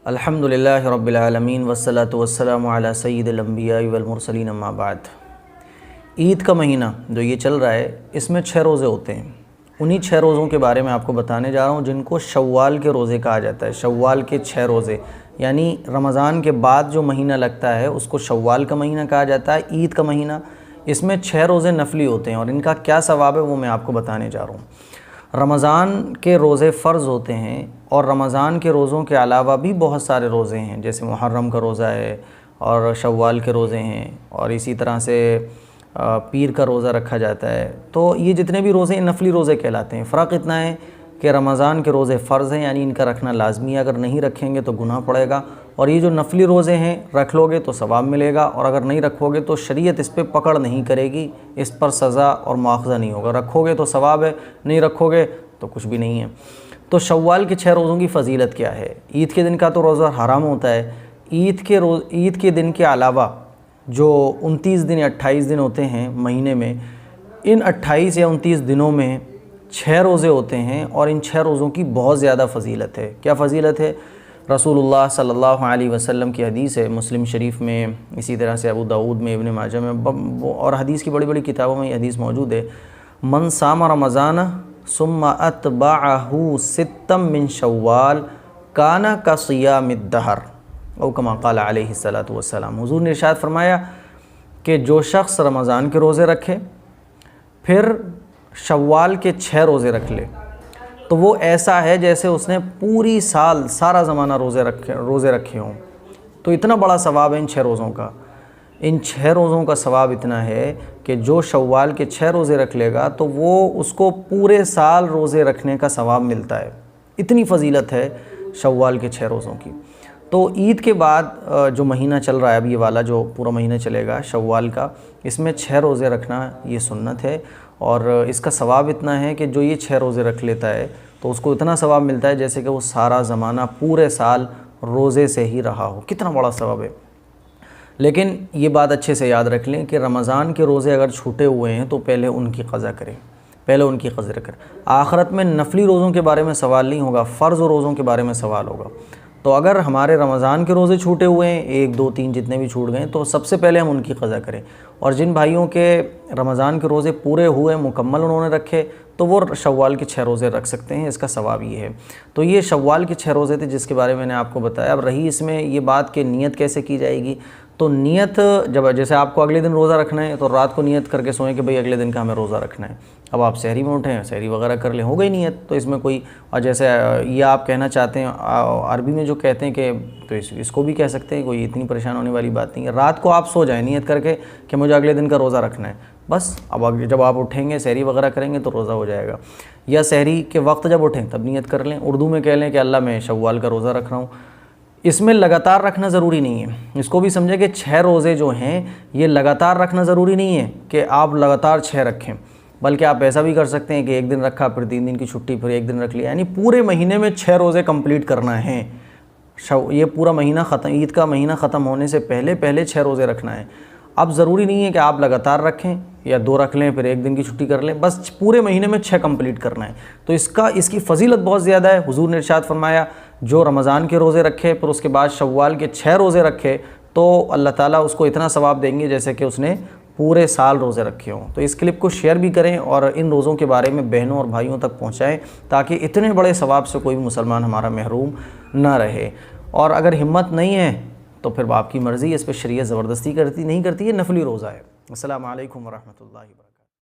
अल्हम्दुलिल्लाहि रब्बिल आलमीन वस्सलातु वस्सलामु अला सय्यिदिल अंबिया वल मुरसलीन अम्मा बाद। ईद का महीना जो ये चल रहा है, इसमें 6 रोज़े होते हैं। उन्हीं 6 रोज़ों के बारे में आपको बताने जा रहा हूँ जिनको शव्वाल के रोज़े कहा जाता है। शव्वाल के 6 रोज़े यानी रमज़ान के बाद जो महीना लगता है उसको शव्वाल का महीना कहा जाता है, ईद का महीना। इसमें 6 रोज़े नफली होते हैं और इनका क्या सवाब है वो मैं आपको बताने जा रहा हूँ। रमज़ान के रोज़े फ़र्ज़ होते हैं और रमज़ान के रोज़ों के अलावा भी बहुत सारे रोज़े हैं, जैसे मुहर्रम का रोज़ा है और शव्वाल के रोज़े हैं और इसी तरह से पीर का रोज़ा रखा जाता है। तो ये जितने भी रोज़े हैं नफली रोज़े कहलाते हैं। फ़र्क इतना है कि रमज़ान के रोज़े फ़र्ज़ हैं यानी इनका रखना लाजमी है, अगर नहीं रखेंगे तो गुनाह पड़ेगा, और ये जो नफली रोज़े हैं रख लोगे तो सवाब मिलेगा, और अगर नहीं रखोगे तो शरीयत इस पर पकड़ नहीं करेगी, इस पर सज़ा और मुआख़ज़ा नहीं होगा। रखोगे तो सवाब है, नहीं रखोगे तो कुछ भी नहीं है। तो शव्वाल के 6 रोज़ों की फ़जीलत क्या है? ईद के दिन का तो रोज़ा हराम होता है। ईद के दिन के अलावा जो 29 दिन या 28 दिन होते हैं महीने में, इन 28 या 29 दिनों में 6 रोज़े होते हैं और इन 6 रोज़ों की बहुत ज़्यादा फ़जीलत है। क्या फ़जीलत है? रसूलुल्लाह सल्लल्लाहु अलैहि वसल्लम की हदीस है, मुस्लिम शरीफ में, इसी तरह से अबू दाऊद में, इब्न माजा में और हदीस की बड़ी बड़ी किताबों में ये हदीस मौजूद है। मन साम रमज़ान सुम्मा अतबाअहु सित्तम मिन शव्वाल काना का सियामिद दहर औ कमा क़ाल अलैहि सलातु वस्सलाम। हुज़ूर ने इरशाद फरमाया कि जो शख्स रमज़ान के रोज़े रखे फिर शव्वाल के 6 रोज़े रख ले तो वो ऐसा है जैसे उसने पूरी साल सारा ज़माना रोज़े रखे हों। तो इतना बड़ा सवाब है इन 6 रोज़ों का। इन 6 रोज़ों का सवाब इतना है कि जो शव्वाल के 6 रोज़े रख लेगा तो वो उसको पूरे साल रोज़े रखने का सवाब मिलता है। इतनी फ़जीलत है शव्वाल के 6 रोज़ों की। तो ईद के बाद जो महीना चल रहा है, अब ये वाला जो पूरा महीना चलेगा शव्वाल का, इसमें 6 रोज़े रखना ये सुन्नत है और इसका सवाब इतना है कि जो ये 6 रोज़े रख लेता है तो उसको इतना सवाब मिलता है जैसे कि वो सारा ज़माना पूरे साल रोज़े से ही रहा हो। कितना बड़ा सवाब है। लेकिन ये बात अच्छे से याद रख लें कि रमज़ान के रोज़े अगर छूटे हुए हैं तो पहले उनकी क़ज़ा करें, पहले उनकी क़ज़ा करें। आखिरत में नफली रोज़ों के बारे में सवाल नहीं होगा, फ़र्ज़ रोज़ों के बारे में सवाल होगा। तो अगर हमारे रमज़ान के रोज़े छूटे हुए हैं, 1, 2, 3 जितने भी छूट गए, तो सबसे पहले हम उनकी क़ज़ा करें। और जिन भाइयों के रमज़ान के रोज़े पूरे हुए, मुकम्मल उन्होंने रखे, तो वो शव्वाल के 6 रोज़े रख सकते हैं। इसका सवाब ये है। तो ये शव्वाल के 6 रोज़े थे जिसके बारे में मैंने आपको बताया। अब रही इसमें ये बात कि नियत कैसे की जाएगी। तो नियत जब जैसे आपको अगले दिन रोज़ा रखना है तो रात को नियत करके सोएं कि भाई अगले दिन का हमें रोज़ा रखना है। अब आप सहरी में उठें, सहरी वगैरह कर लें, हो गई नियत। तो इसमें कोई, और जैसे ये आप कहना चाहते हैं अरबी में जो कहते हैं कि तो इसको भी कह सकते हैं, कोई इतनी परेशान होने वाली बात नहीं है। रात को आप सो जाएं नियत करके कि मुझे अगले दिन का रोज़ा रखना है, बस। अब जब आप उठेंगे सहरी वगैरह करेंगे तो रोज़ा हो जाएगा। या सहरी के वक्त जब उठें तब नियत कर लें, उर्दू में कह लें कि अल्लाह मैं शव्वाल का रोज़ा रख रहा हूँ। इसमें लगातार रखना ज़रूरी नहीं है। इसको भी समझे कि 6 रोज़े जो हैं ये लगातार रखना ज़रूरी नहीं है कि आप लगातार 6 रखें, बल्कि आप ऐसा भी कर सकते हैं कि एक दिन रखा, फिर 3 दिन की छुट्टी, फिर एक दिन रख लिया, यानी पूरे महीने में 6 रोज़े कंप्लीट करना है। ये पूरा महीना ख़त्म, ईद का महीना ख़त्म होने से पहले पहले 6 रोज़े रखना है। अब ज़रूरी नहीं है कि आप लगातार रखें या 2 रख लें फिर एक दिन की छुट्टी कर लें, बस पूरे महीने में 6 कंप्लीट करना है। तो इसकी फ़जीलत बहुत ज़्यादा है। हुज़ूर ने इरशाद फरमाया जो रमज़ान के रोज़े रखे फिर उसके बाद शव्वाल के 6 रोज़े रखे तो अल्लाह ताला उसको इतना सवाब देंगे जैसे कि उसने पूरे साल रोज़े रखे हों। तो इस क्लिप को शेयर भी करें और इन रोज़ों के बारे में बहनों और भाइयों तक पहुँचाएँ ताकि इतने बड़े सवाब से कोई भी मुसलमान हमारा महरूम ना रहे। और अगर हिम्मत नहीं है तो फिर आपकी मर्ज़ी, इस पर शरीयत ज़बरदस्ती नहीं करती है, नफली रोज़ा है। अस्सलामु अलैकुम वरहमतुल्लाहि वबरकातुहू।